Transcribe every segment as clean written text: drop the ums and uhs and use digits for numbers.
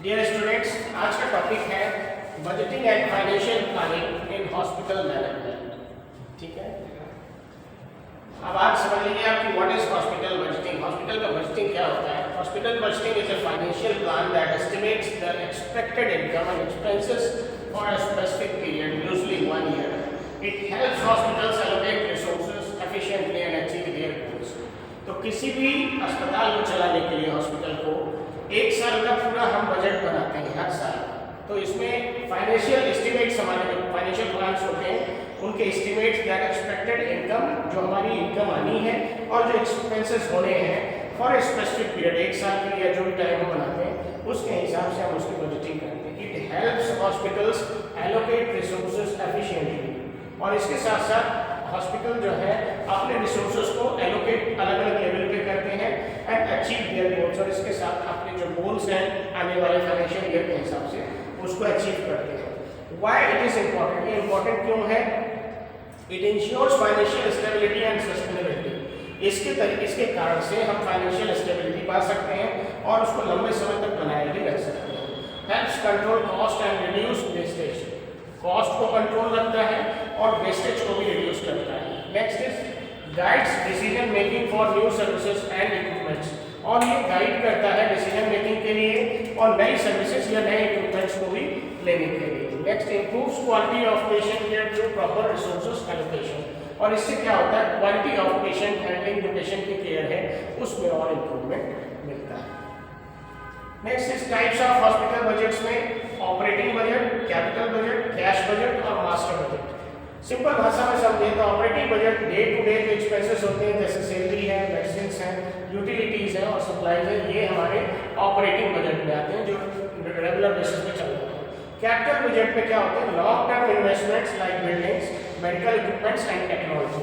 Dear students, आज का topic है budgeting and financial planning in hospital management. ठीक है, अब आप समझ लीजिए आपकी what is hospital budgeting. Hospital का बजटिंग क्या होता है? Hospital budgeting is a financial plan that estimates the expected income and expenses for a specific period, usually 1 year. It helps hospitals allocate resources efficiently and achieve their goals. तो किसी भी अस्पताल को चलाने के लिए हॉस्पिटल को 1 साल का पूरा हम बजट बनाते हैं हर साल। तो इसमें फाइनेंशियल एस्टिमेट्स, हमारे फाइनेंशियल प्लान्स होते हैं, उनके एस्टिमेट्स दैट एक्सपेक्टेड इनकम, जो हमारी इनकम आनी है, और जो एक्सपेंसेस होने हैं फॉर ए स्पेसिफिक पीरियड, 1 साल के लिए जो भी टाइम हम बनाते हैं उसके हिसाब से हम उसकी बजटिंग करते हैं। It helps hospitals allocate resources efficiently, और इसके साथ साथ हॉस्पिटल जो है अपने रिसोर्सेज को एलोकेट अलग अलग लेवल पे करते हैं एंड अचीव देयर गोल्स, और इसके साथ अपने जो गोल्स हैं आने वाले फाइनेंशियल ईयर के हिसाब से उसको अचीव करते हैं। Why it is important? ये इम्पोर्टेंट क्यों है? It ensures financial stability and sustainability. इसके कारण से हम फाइनेंशियल स्टेबिलिटी पा सकते हैं और उसको लंबे समय तक बनाए भी रख सकते हैं। Helps control cost and reduce wastage, cost को कंट्रोल रखता है और वेस्टेज को भी रिड्यूस करता है। Next is guides decision making for new services and equipments, और ये गाइड करता है डिसीजन मेकिंग के लिए और नई सर्विसेज या नए इक्विपमेंट्स को भी लेने के लिए। Next, improves quality of patient care through proper resources allocation, और इससे क्या होता है, क्वालिटी ऑफ पेशेंट हैंडलिंग, जो पेशेंट की केयर है उसमें और इम्प्रूवमेंट मिलता है। Next is types of hospital budgets में operating budget, capital budget, cash budget और मास्टर बजट। सिंपल भाषा में समझें तो operating budget day to day जो एक्सपेंसेस होते हैं, जैसे सैलरी है, मेडिसिन है, यूटिलिटीज है और सप्लाईज है, ये हमारे ऑपरेटिंग बजट में आते हैं जो रेगुलर बेसिस पे चल रहे हैं। कैपिटल बजट में क्या होते हैं? Long term investments like buildings, medical equipments and technology.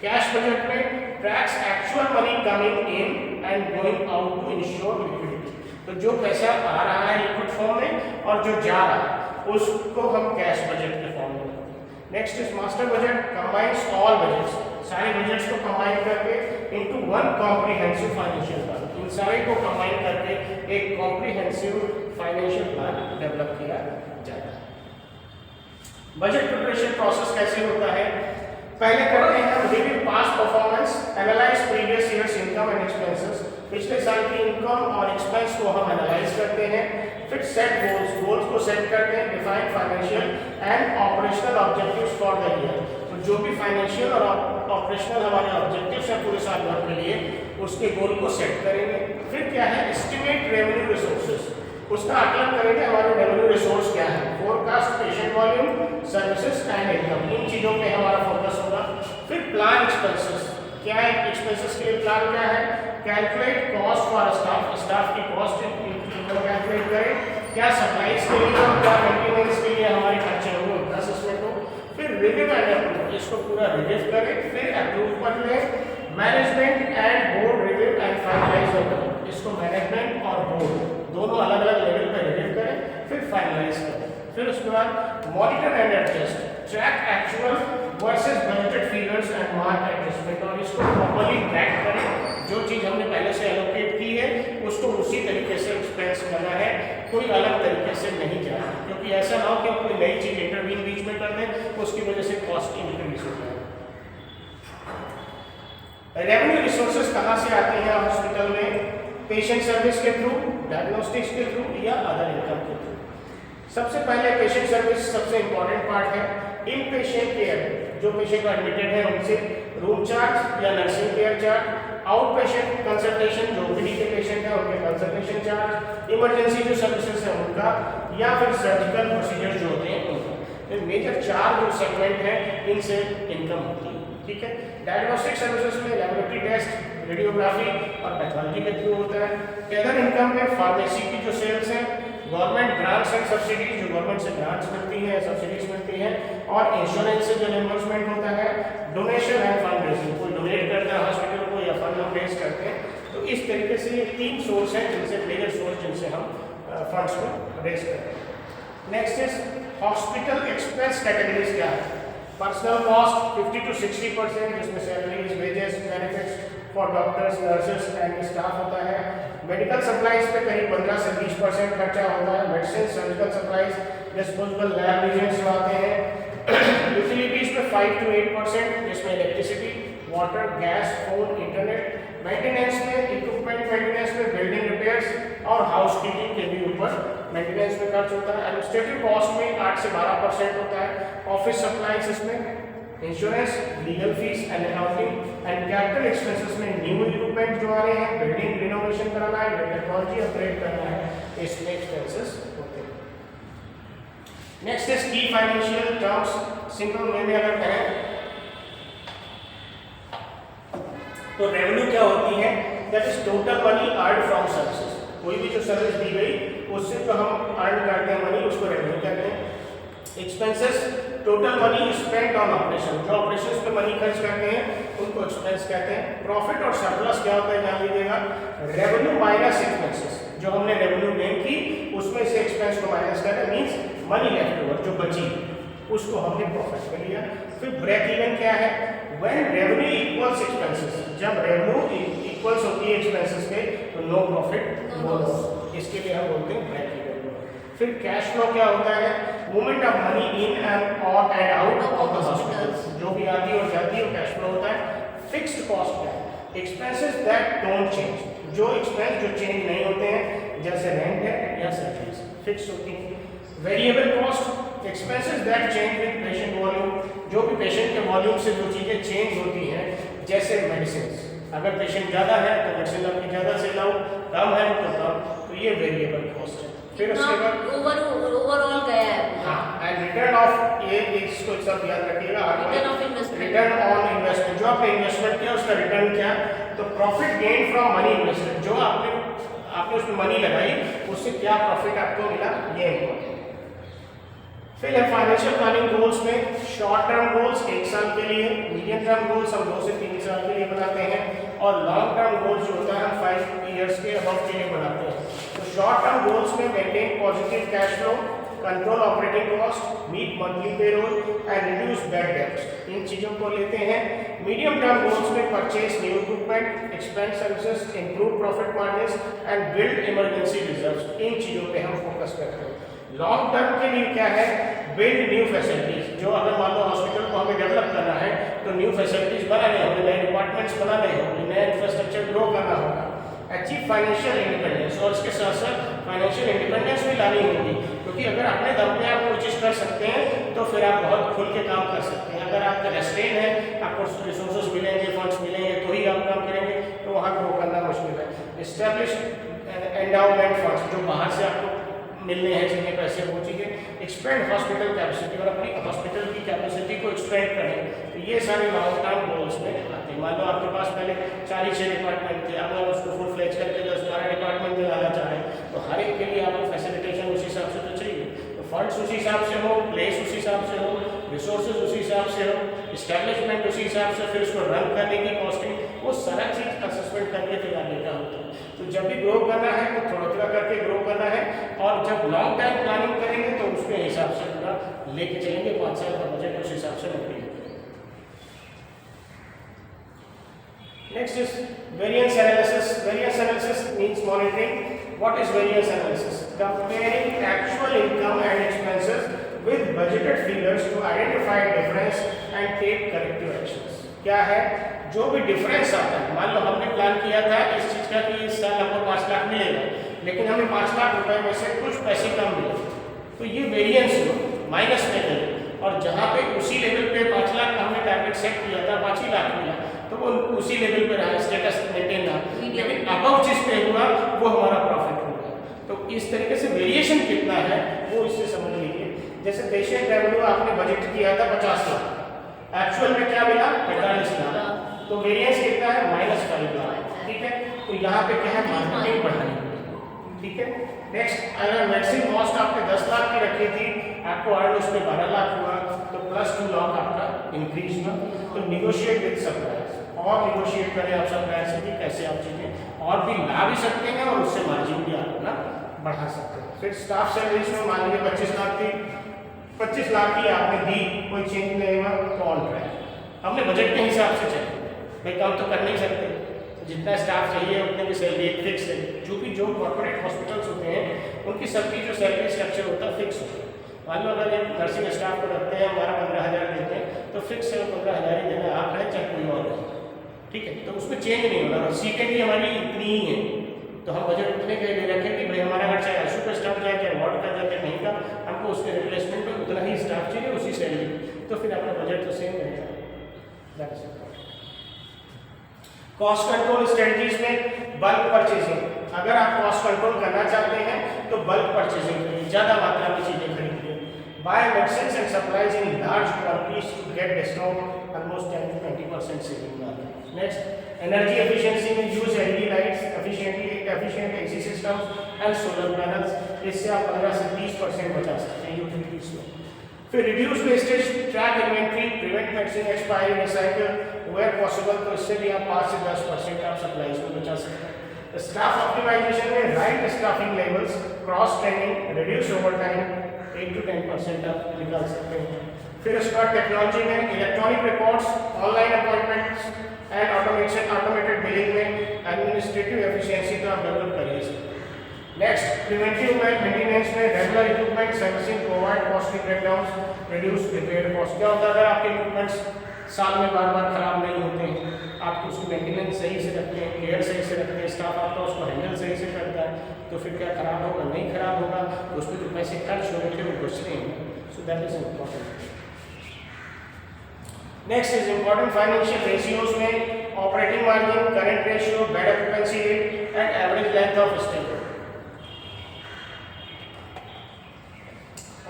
Cash budget में tracks actual money coming in and going out to ensure liquidity, तो जो पैसा आ रहा है लिक्विड फॉर्म में और जो जा रहा है उसको हम कैश बजट के फॉर्म में करते हैं। Next is master budget, combines all budgets, सारे बजट्स को कंबाइन करके into one comprehensive financial plan, इन सारे को कंबाइन करके एक कॉम्प्रिहेंसिव फाइनेंशियल प्लान डेवलप किया जाता है। बजट प्रिपरेशन प्रोसेस कैसे होता है? पहले करते हैं हम review past performance, analyse previous years income and expenses, पिछले साल की इनकम और एक्सपेंस को हम एनालाइज करते हैं। फिर सेट गोल्स, गोल्स को सेट करते हैं, define financial and operational objectives for the year, तो जो भी फाइनेंशियल और ऑपरेशनल हमारे ऑब्जेक्टिव्स हैं पूरे साल भर के लिए, उसके गोल को सेट करेंगे। फिर क्या है? एस्टिमेट रेवेन्यू रिसोर्सेज, उसका आकलन करेंगे हमारे रेवेन्यू रिसोर्स क्या है। Forecast patient volume, services and income, इन चीज़ों पे हमारा फोकस होगा। फिर प्लान एक्सपेंसेस, क्या है एक्सपेंसेस के लिए प्लान क्या है? Calculate cost for staff, staff की कॉस्ट कैलकुलेट करें, क्या सप्लाईज के लिए और क्या मेंटेनेंस के लिए हमारे खर्चे होंगे उनका असेसमेंट हो। फिर रिव्यू एंड अप्रूव, इसको पूरा रिव्यू करें, फिर अप्रूव कर लें। Management and board review and finalise होता है, इसको मैनेजमेंट और बोर्ड दोनों अलग अलग लेवल पर रिव्यू करें, फिर फाइनलाइज करें। फिर उसके बाद monitor and adjust, track actual versus budgeted figures and mark adjustment, और इसको प्रॉपर्ली ट्रैक करें, जो चीज़ हमने पहले से एलोकेट की है उसको उसी तरीके से एक्सपेंस करना है, कोई अलग तरीके से नहीं जाना, क्योंकि ऐसा ना हो कि कोई नई चीज़ इंटरवीन बीच में कर दें, उसकी वजह से कॉस्ट इंक्रीज होता है। रेवेन्यू रिसोर्सेज कहाँ से आते हैं हॉस्पिटल में? पेशेंट सर्विस के थ्रू, डायग्नोस्टिक्स के थ्रू या अदर इनकम के थ्रू। सबसे पहले पेशेंट सर्विस सबसे इंपॉर्टेंट पार्ट है। इन पेशेंट केयर, जो पेशेंट एडमिटेड है उनसे रूम चार्ज या nursing care charge, out patient consultation, जो ओपीडी के पेशेंट है उनके कंसल्टेशन चार्ज, इमरजेंसी जो सर्विसेज है उनका, या फिर सर्जिकल प्रोसीजर जो होते हैं उनका। तो मेजर 4 जो सेगमेंट है इनसे इनकम होती है। ठीक है, डायग्नोस्टिक सर्विसेज में लेबोरेटरी टेस्ट, रेडियोग्राफी और पैथोलॉजी के थ्रू होता है। अदर इनकम में फार्मेसी की जो सेल्स है, गवर्नमेंट ग्रांट्स एंड सब्सिडीज, जो गवर्नमेंट से ग्रांट्स मिलती हैं, सब्सिडीज मिलती हैं, और इंश्योरेंस से जो रिइंबर्समेंट होता है, डोनेशन एंड फंड रेजिंग, कोई डोनेट करता है हॉस्पिटल को या फंड हम रेज करते हैं। तो इस तरीके से ये 3 सोर्स हैं जिनसे, मेजर सोर्स जिनसे हम फंड्स को रेज करते हैं। Next is hospital expense categories क्या है? पर्सनल कॉस्ट 50 to 60%, जिसमें salaries, wages, benefits, for doctors, nurses and staff होता है। मेडिकल सप्लाईज पे करीब 15 से 20% खर्चा होता है। Medicine, surgical supplies, disposable lab reagents जो आते हैं। यूटिलिटीज पे 5 to 8%, जिसमें electricity, water, gas, phone, internet. Maintenance में इक्विपमेंट मेंटेनेंस में, बिल्डिंग रिपेयर्स और हाउस कीपिंग के भी ऊपर मेंटेनेंस में खर्च होता है। एडमिनिस्ट्रेटिव कॉस्ट में 8 से 12% होता है। ऑफिस सप्लाईज इसमें insurance, legal fees and accounting and capital expenses में न्यू इक्विपमेंट जो आ रहे हैं, बिल्डिंग रिनोवेशन कराना है, टेक्नोलॉजी अपग्रेड करना है, इसमें एक्सपेंसेस होते हैं। नेक्स्ट इज की फाइनेंशियल टर्म्स। सिंपल वे में अगर कहें तो रेवेन्यू क्या होती है, that is total money earn from services. कोई भी जो सर्विस दी गई उससे जो हम अर्न करते हैं मनी, उसको रेवेन्यू कहते हैं। Expenses, total money spent on operation, जो ऑपरेशंस पे मनी खर्च करते हैं उनको एक्सपेंस कहते हैं। प्रॉफिट और सरप्लस क्या होता है जान लीजिएगा, रेवेन्यू माइनस एक्सपेंसेस। जो हमने रेवेन्यू गेन की उसमें से एक्सपेंस को माइनस करना, मींस मनी लेफ्ट ओवर जो बची उसको हमने प्रॉफिट में लिया। फिर ब्रेक इवन क्या है, व्हेन रेवेन्यू इक्वल्स एक्सपेंसेस, जब रेवेन्यू इक्वल्स होती है एक्सपेंसेस के तो नो प्रॉफिट नो लॉस, इसके लिए हम बोलते हैं ब्रेक इवन। फिर कैश फ्लो क्या होता है, movement of money in and on and out of the hospitals, जो भी आती है और जाती है वो कैश फ्लो होता है। फिक्स्ड कॉस्ट क्या है, एक्सपेंसेस दैट डोंट चेंज, जो एक्सपेंस जो चेंज नहीं होते हैं, जैसे रेंट है या सर्विस फिक्स होती है। Variable cost, expenses that change with patient volume, जो भी पेशेंट के वॉल्यूम से जो चीज़ें चेंज होती हैं, जैसे मेडिसिन, अगर पेशेंट ज़्यादा है तो मेडिसिन आपकी ज़्यादा से लाओ, कम है तो कम, तो ये वेरिएबल कॉस्ट है। फिर उसके बाद ओवरऑल गया है। हाँ, एंड रिटर्न ऑफ, ये इसको सब याद रखिएगा, return of investment, return on investment, जो आपने इन्वेस्टमेंट किया उसका रिटर्न क्या, तो profit gain from money invested, जो आपने उसमें मनी लगाई उससे क्या प्रॉफिट आपको मिला, ये इम्पोर्टेंट। फिर है फाइनेंशियल प्लानिंग गोल्स में शॉर्ट टर्म गोल्स 1 साल के लिए, मीडियम टर्म गोल्स हम 2 से 3 साल के लिए बनाते हैं, और लॉन्ग टर्म गोल्स जो होता है हम 5 इयर्स के अबव के लिए बनाते हैं। तो शॉर्ट टर्म गोल्स में maintain positive cash flow, control operating cost, meet monthly payroll and reduce bad debts, इन चीज़ों को लेते हैं। मीडियम टर्म गोल्स में purchase new equipment, expand services, improve profit margins and build emergency reserves, इन चीज़ों पे हम फोकस करते हैं। लॉन्ग टर्म के लिए क्या है, बिल्ड न्यू फैसिलिटीज, जो अगर मान लो हॉस्पिटल को हमें डेवलप करना है तो न्यू फैसिलिटीज बनाने होंगे, नए डिपार्टमेंट्स बनाने होंगे, नया इंफ्रास्ट्रक्चर ग्रो करना होगा। अचीव फाइनेंशियल इंडिपेंडेंस, और इसके साथ साथ फाइनेंशियल इंडिपेंडेंस भी लानी होगी, क्योंकि अगर अपने दम पे आप कोई चीज़ कर सकते हैं तो फिर आप बहुत खुल के काम कर सकते हैं। अगर आपका रेस्ट्रेन है, आपको रिसोर्सेज मिलेंगे, फंड्स मिलेंगे तो ही आप काम करेंगे, तो वहाँ ग्रो करना मुश्किल है। इस्टेब्लिश एंडाउमेंट फंड्स, जो बाहर से आपको मिलने हैं जितने पैसे वो चीज़ें। एक्सपेंड हॉस्पिटल कैपेसिटी, और अपनी हॉस्पिटल की कैपेसिटी को एक्सपेंड करें, तो ये सारे लॉन्ग टर्म गोल्स में आते हैं। मान लो आपके पास पहले 4 ही 6 डिपार्टमेंट थे, अब आप उसको फुल फ्लेज करके 10-12 डिपार्टमेंट में लाना चाहें तो हर एक के लिए आपको फैसिलिटेशन उस हिसाब से तो चाहिए, तो फंड्स उसी हिसाब से हो, प्लेस उसी हिसाब से हो, रिसोर्सेज उसी हिसाब से हो, इस्टेब्लिशमेंट उसी हिसाब से, फिर उसको रन करने की कॉस्टिंग, वो सारा चीज़ असेसमेंट करके फिर आगे का होता है। तो जब भी ग्रो करना है तो थोड़ा थोड़ा करके ग्रो करना है, और जब लॉन्ग टाइम प्लानिंग करेंगे तो उसके हिसाब से पूरा लेके चलेंगे, 5 साल का बजट उस हिसाब से निकलेंगे। Next is variance analysis. Variance analysis means monitoring. What is variance analysis? Comparing actual income and expenses with budgeted figures to identify difference and take corrective actions. क्या है, जो भी डिफरेंस आता है, मान लो हमने प्लान किया था इस चीज़ का कि इस साल हमको 5 लाख मिलेगा, लेकिन हमें 5 लाख रुपए में से कुछ पैसे कम मिले, तो ये वेरिएंस हो माइनस में गए, और जहाँ पे उसी लेवल पे 5 लाख हमने टारगेट सेट किया था 5 ही लाख मिला, तो वो उसी लेवल पे रहा, स्टेटस मेंटेन रहा, लेकिन अबव जिस पे हुआ वो हमारा प्रॉफिट होगा। तो इस तरीके से वेरिएशन कितना है वो इससे समझ लीजिए। जैसे पेशेंट रेवेन्यू आपने बजट किया था 50 लाख, एक्चुअल में क्या मिला 45 लाख, तो वेरिएंस कितना है -5 लाख। ठीक है, तो यहाँ पे क्या है, मार्केटिंग बढ़ानी पड़ेगी। ठीक है, नेक्स्ट, अगर मेडिसिन कॉस्ट आपने 10 लाख की रखी थी, आपको अर्न उस पर 12 लाख हुआ, तो +2 लाख आपका इंक्रीज हुआ। तो निगोशिएट विद सप्लायर्स, और निगोशिएट करें आप सप्लायर से भी कैसे आप चीज़ें और भी ला भी सकते हैं, और उससे मार्जिन भी आप अपना बढ़ा सकते हैं। फिर स्टाफ सैलरीज में मान लीजिए 25 लाख थी, 25 लाख की आपने दी, कोई चेंज नहीं हुआ तो ऑन ट्रैक, हमने बजट के हिसाब से चले भाई, कम तो कर नहीं सकते, जितना स्टाफ चाहिए उतने की सैलरी फिक्स है, क्योंकि जो कॉर्पोरेट हॉस्पिटल्स होते हैं उनकी सबकी जो सैलरी स्ट्रक्चर होता है फिक्स होता है। मान लो अगर एक नर्सिंग स्टाफ को रखते हैं, हमारा 15,000 देते हैं, तो फिक्स है 15,000 ही देना, आप रहें चाहे कोई और रहे, ठीक है, तो उसमें चेंज नहीं होना। और सीटें भी हमारी इतनी ही है, तो हम बजट उतने के लिए रखें कि भाई हमारा अगर चाहे आईसीयू का स्टाफ जाए, चाहे वार्ड का जाए, चाहे कहीं का, हमको उसके रिप्लेसमेंट में उतना ही स्टाफ चाहिए, उसी सैलरी, तो फिर आपका बजट तो सेम रहेगा। कॉस्ट कंट्रोल स्ट्रेटजीज में बल्क परचेजिंग, अगर आप कॉस्ट कंट्रोल करना चाहते हैं तो बल्क परचेजिंग करिए, ज़्यादा मात्रा में चीज़ें खरीदिए। Buy medicine and supplies in large quantities to get discount, almost 10 to 20% saving आता है। नेक्स्ट एनर्जी एफिशिएंसी में use LED lights, efficient AC systems and solar panels, इससे आप 15 से 30% बचा सकते हैं यूटिलिटीज में। फिर reduce wastage, track inventory, prevent medicine expiry, recycle where possible, तो इससे भी आप 5 से 10% आप सप्लाईज में बचा सकते हैं। स्टाफ ऑप्टिमाइजेशन में right staffing levels, cross training, reduce overtime, 8 to 10% आप निकाल सकते हैं। फिर उसके बाद टेक्नोलॉजी में electronic records, online appointments and automated billing में एडमिनिस्ट्रेटिव एफिशिएंसी तो आप डेवलप करिए। नेक्स्ट प्रिवेंटिव मेंटेनेंस में regular equipment servicing, provide costly breakdowns, reduce repair cost. क्या होता है अगर आपके इक्विपमेंट्स साल में बार बार खराब नहीं होते हैं, आप उसकी मेंटेनेंस सही से रखते हैं, केयर सही से रखते हैं, स्टाफ आपका उसको हैंडल सही से करता है, तो फिर क्या खराब होगा? नहीं खराब होगा, तो उस पर जो पैसे खर्च हो रहे थे वो बच रहे हैं। So that is important. Next is important financial ratios में operating margin, current ratio, bed occupancy rate and average length of stay.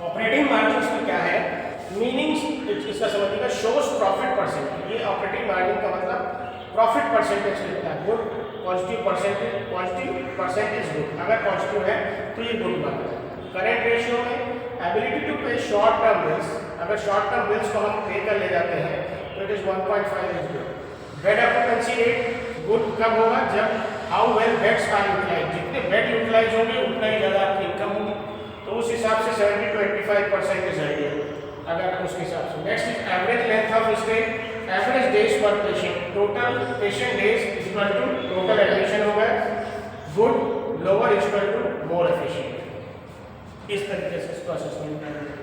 Operating margin में क्या है, मीनिंग इसका समझिएगा, शोज प्रॉफिट परसेंटेज। ये ऑपरेटिंग मार्जिन का मतलब प्रॉफिट परसेंटेज लिखता है, गुड पॉजिटिव परसेंटेज गुड, अगर पॉजिटिव है तो ये गुड बन जाता है। करंट रेशियो में ability to pay short term bills, अगर शॉर्ट टर्म बिल्स को हम पे कर ले जाते हैं तो it is 1.5 is good. Bed occupancy rate good कब होगा? जब how well beds are utilise, जितने बेड यूटिलाइज होंगे उतना ही ज़्यादा आपकी इनकम होगी, तो उस हिसाब से 70 to 85% इज आइडियल, अगर उस हिसाब से। Next is average length of stay, average days per patient, total patient days equal to total admission होगा, good lower equal to more efficient. इस तरीके से इसको असेसमेंट करेंगे।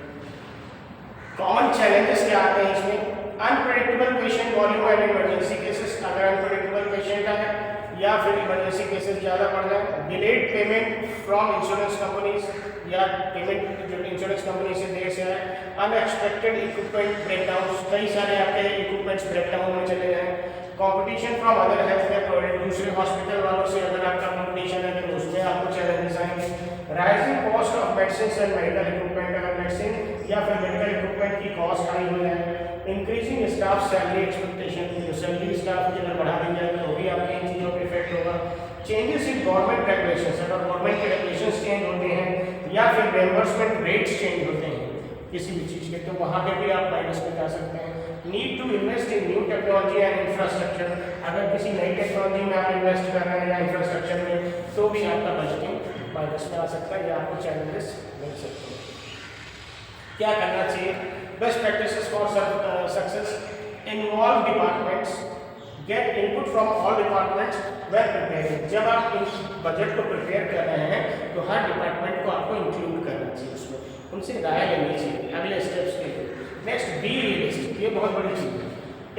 कॉमन चैलेंजेस क्या आते हैं इसमें? Unpredictable patient volume and emergency cases, अगर अनप्रेडिक्टेबल पेशेंट है या फिर इमरजेंसी केसेस ज़्यादा बढ़ जाए। Delayed payment from insurance companies, या पेमेंट जो इंश्योरेंस कंपनी से देर से है। अनएक्सपेक्टेड इक्विपमेंट ब्रेकडाउन, कई सारे आपके इक्विपमेंट्स ब्रेकडाउन में चले जाएँ। Competition from other health care provider, दूसरे हॉस्पिटल वालों से अगर आपका कंपटीशन है तो उसमें आपको चैलेंजेस आएंगे। Rising cost of medicine and medical equipment, अगर मेडिसिन या फिर मेडिकल इक्विपमेंट की कॉस्ट हाई हो जाए। इंक्रीजिंग स्टाफ सैलरी एक्सपेक्टेशन, जो सैलरी स्टाफ की अगर बढ़ा दी जाए तो भी आपकी इन चीज़ों पर इफेक्ट होगा। चेंजेस इन गवर्नमेंट रेगुलेशन, अगर गवर्नमेंट के रेगुलेशन चेंज होते हैं या फिर रिएंबर्समेंट रेट्स चेंज होते हैं किसी भी चीज़ के, तो वहाँ पे भी आप माइनस में जा सकते हैं। Need to invest in new technology and infrastructure, अगर किसी नई टेक्नोलॉजी में आप इन्वेस्ट कर रहे हैं या इंफ्रास्ट्रक्चर में, तो भी आपका बजटिंग माइनस में आ सकता है या आपको चैलेंजेस मिल सकते हैं। क्या करना चाहिए? Best practices for success, involve departments, get input from all departments when preparing. जब आप इस बजट को प्रिपेयर कर रहे हैं तो हर डिपार्टमेंट को आपको इंक्लूड करना चाहिए, उसमें उनसे राय लेनी चाहिए अगले स्टेप्स के लिए। नेक्स्ट, बी रियलिस्टिक, ये बहुत बड़ी चीज़ है,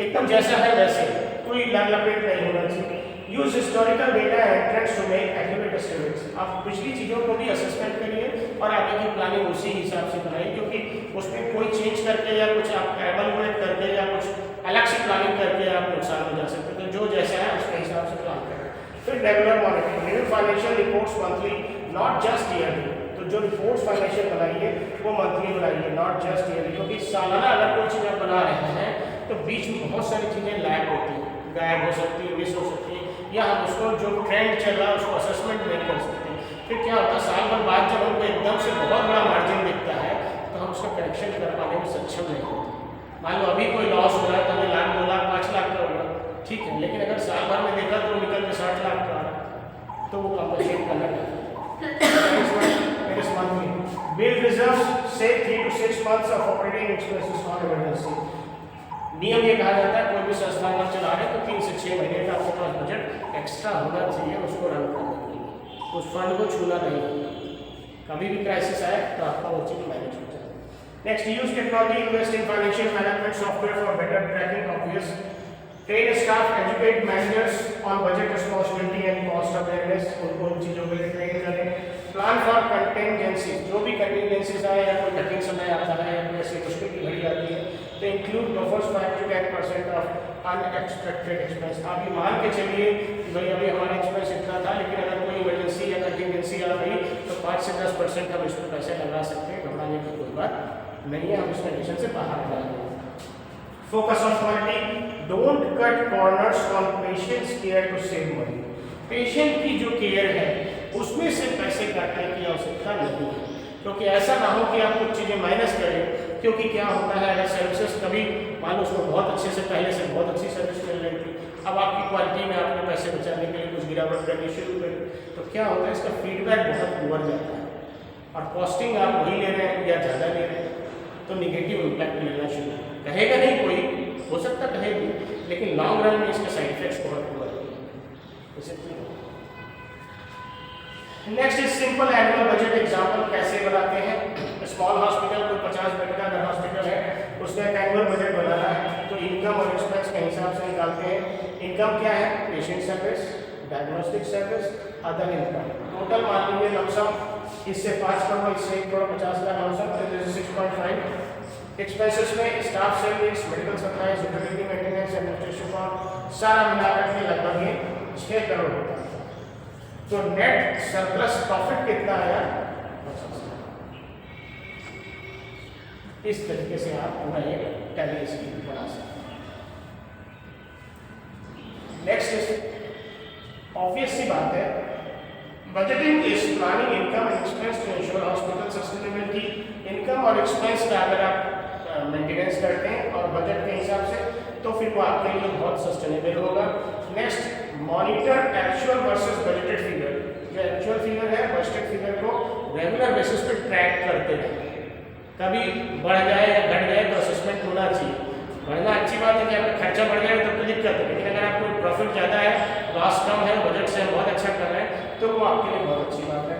एकदम जैसा है वैसे, कोई लाल लपेट नहीं होना चाहिए। Use historical data and trends to make accurate estimates, आप पिछली चीज़ों को भी असेसमेंट करिए और आगे की प्लानिंग उसी हिसाब से बनाइए, क्योंकि उसमें कोई चेंज करके या कुछ आप एवलुएट करके या कुछ अलग से प्लानिंग करके आप नुकसान हो जा सकते हैं, तो जो जैसा है उसके हिसाब से प्लान करें। फिर regular monitoring, review financial reports monthly, not just yearly, तो जो रिपोर्ट्स फाइनेंशियल बनाइए वो मंथली बनाइए, नॉट जस्ट ईयरली, क्योंकि सालाना अगर कोई चीज़ आप बना रहे हैं तो बीच में बहुत सारी चीज़ें लैग होती हैं, गायब हो सकती है, मिस हो सकती है, या हम उसको जो ट्रेंड चल रहा है उसको असेसमेंट नहीं कर सकते। फिर क्या होता है, साल भर बाद जब हमको एकदम से बहुत बड़ा मार्जिन दिखता है तो हम उसका करेक्शन कर पाने में सक्षम नहीं होते। मान लो अभी कोई लॉस हो रहा है तो हमें 1 लाख 2 लाख 5 लाख का होगा, ठीक है, लेकिन अगर साल भर में देखा तो निकल के 60 लाख का आ रहा है, तो वो कंपनसेट करना चाहिए। Build reserves, save 3 to 6 months of operating expenses for emergency. नियम ये कहा जाता है कोई भी संस्थान आप चला रहे हैं तो 3 से 6 महीने का आपके पास बजट एक्स्ट्रा होना चाहिए उसको रन करने के लिए, उस फंड को छूना नहीं है। कभी भी क्राइसिस आए तो आपका वो चीज़ मैनेज हो जाए। Next, use technology, invest in financial management software for better tracking obvious, train staff, educate managers on budget responsibility and cost awareness, उनको इन चीज़ों के लिए ट्रेन करें। प्लान फॉर कंटेंजेंसी, जो भी कंटेंजेंसीज आए या कोई कठिन समय आता है या कोई ऐसी मुश्किल की घड़ी आती है तो include buffers 5 to 10% of unexpected expense. आप ये मान के चलिए कि भाई अभी हमारा एक्सपेंस इतना था लेकिन अगर कोई इमरजेंसी या कंटेंजेंसी आ गई तो 5 से 10% हम इस पर पैसे लगा सकते हैं, घबराने की कोई बात नहीं है, हम इस कंडीशन से बाहर जाएंगे। Focus on quality, don't cut corners on patients care to save money. Patient की जो केयर है उसमें से पैसे काटने की आवश्यकता नहीं है, क्योंकि ऐसा ना हो कि आप कुछ चीज़ें माइनस करें, क्योंकि क्या होता है अगर सर्विसेज कभी मान लो उसको बहुत अच्छे से पहले से बहुत अच्छी सर्विस मिल रही थी, अब आपकी क्वालिटी में आपने पैसे बचाने के लिए कुछ गिरावट करनी शुरू करी तो क्या होता है इसका फीडबैक बहुत पुअर जाता है और कॉस्टिंग आप वही ले रहे हैं या ज़्यादा ले रहे हैं तो निगेटिव इम्पैक्ट मिलना शुरू कहेगा नहीं, कोई हो सकता कहेगी, लेकिन लॉन्ग रन में इसके साइड इफेक्ट्स बहुत पुअर है। Next is simple annual budget example कैसे बनाते हैं। स्मॉल हॉस्पिटल कोई 50 बेड का अगर हॉस्पिटल है उसका एक एनुअल बजट बनाना है तो इनकम और एक्सपेंस के हिसाब से निकालते हैं। इनकम क्या है, patient service, diagnostic service, other income. Total मान लीजिए लमसम इससे 5 करोड़ इससे 1 करोड़ 50 लाख लमसम तो 6.5। एक्सपेंसेस में staff service, medical supplies, utility maintenance, administration for सारा मिलाकर के लगभग ये 6 करोड़ होता है। तो नेट सरप्लस प्रॉफिट कितना आया, इस तरीके से आप पूरा ये टैली स्कीम बना सकते हैं। नेक्स्ट ऑब्वियस सी बात है, budgeting is planning income and expense to ensure hospital sustainability. Income और एक्सपेंस का अगर आप मेंटेनेंस करते हैं और बजट के हिसाब से तो फिर वो आपके लिए बहुत सस्टेनेबल होगा। Next, monitor actual versus budgeted figure. जो एक्चुअल फिगर है बजटेड फिगर को रेगुलर बेसिस पे ट्रैक करते रहें, कभी बढ़ जाए या घट जाए तो असेसमेंट होना चाहिए। बढ़ना अच्छी बात है कि आपका खर्चा बढ़ जाए तब तो दिक्कत है, लेकिन अगर आपको प्रॉफिट ज़्यादा है, लॉस कम है, बजट से बहुत अच्छा कर रहे हैं तो वो आपके लिए बहुत अच्छी बात है।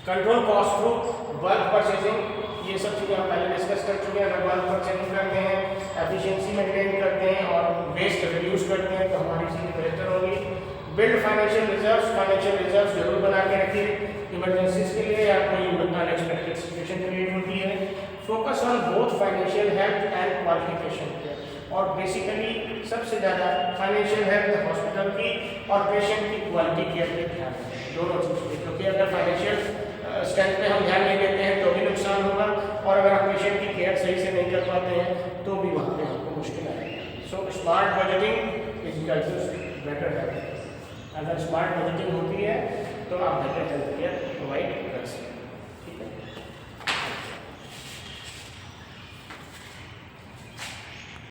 Control cost through bulk purchasing, ये सब चीज़ें हम पहले डिस्कस कर चुके हैं। अगर बल्क परचेजिंग करते हैं, एफिशिएंसी मेंटेन करते हैं और वेस्ट रिड्यूस करते हैं तो हमारी चीज़ें बेहतर होगी। बिल्ड फाइनेंशियल रिजर्व्स जरूर बना के रखिए इमरजेंसीज के लिए या कोई अनएक्सपेक्टेड सिचुएशन क्रिएट होती है। Focus on both financial health and qualification care, और बेसिकली सबसे ज़्यादा फाइनेंशियल हेल्थ हॉस्पिटल की और पेशेंट की क्वालिटी केयर पे ध्यान दें, दोनों चीज़, क्योंकि अगर फाइनेंशियल स्ट्रेंथ पे हम ध्यान नहीं देते हैं तो भी नुकसान होगा और अगर हम पेशेंट की केयर सही से नहीं कर पाते हैं तो भी वहाँ पे हमको मुश्किल आएगी। So smart budgeting is equal to better health. अगर स्मार्ट बजटिंग होती है तो आप बेटर हेल्थ केयर प्रोवाइड कर सकते हैं।